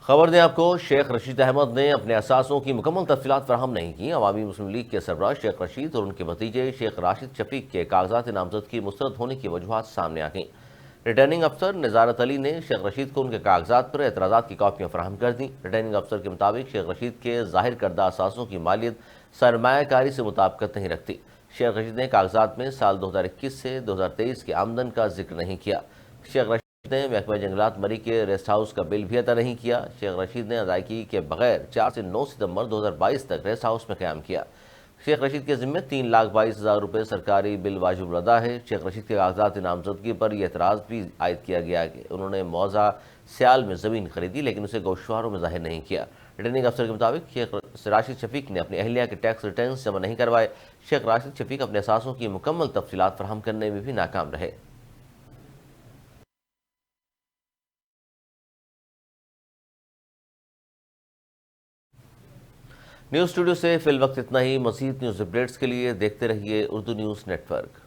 خبر دیں آپ کو، شیخ رشید احمد نے اپنے اثاثوں کی مکمل تفصیلات فراہم نہیں کی۔ عوامی مسلم لیگ کے سربراہ شیخ رشید اور ان کے بھتیجے شیخ راشد شفیق کے کاغذات نامزدگی مسترد ہونے کی وجوہات سامنے آ گئیں۔ ریٹرننگ افسر نظارت علی نے شیخ رشید کو ان کے کاغذات پر اعتراضات کی کاپیاں فراہم کر دیں۔ ریٹرننگ افسر کے مطابق شیخ رشید کے ظاہر کردہ اثاثوں کی مالیت سرمایہ کاری سے مطابقت نہیں رکھتی۔ شیخ رشید نے کاغذات میں سال 2021 سے 2023 کے آمدن کا ذکر نہیں کیا۔ شیخ رشید نے محکمہ جنگلات مری کے ریسٹ ہاؤس کا بل بھی ادا نہیں کیا۔ شیخ رشید نے ادائیگی کے بغیر 4 سے 9 ستمبر 2022 تک ریسٹ ہاؤس میں قیام کیا۔ شیخ رشید کے ذمے 3,22,000 روپے سرکاری بل واجب الادا ہے۔ شیخ رشید کے کاغذات نامزدگی پر یہ اعتراض بھی عائد کیا گیا کہ انہوں نے موضع سیال میں زمین خریدی لیکن اسے گوشواروں میں ظاہر نہیں کیا۔ ریٹرننگ افسر کے مطابق شیخ راشد شفیق نے اپنی اہلیہ کے ٹیکس ریٹرنز جمع نہیں کروائے۔ شیخ راشد شفیق اپنے اثاثوں کی مکمل تفصیلات فراہم کرنے میں بھی ناکام رہے۔ نیوز اسٹوڈیو سے فی الوقت اتنا ہی۔ مزید نیوز اپڈیٹس کے لیے دیکھتے رہیے اردو نیوز نیٹ ورک۔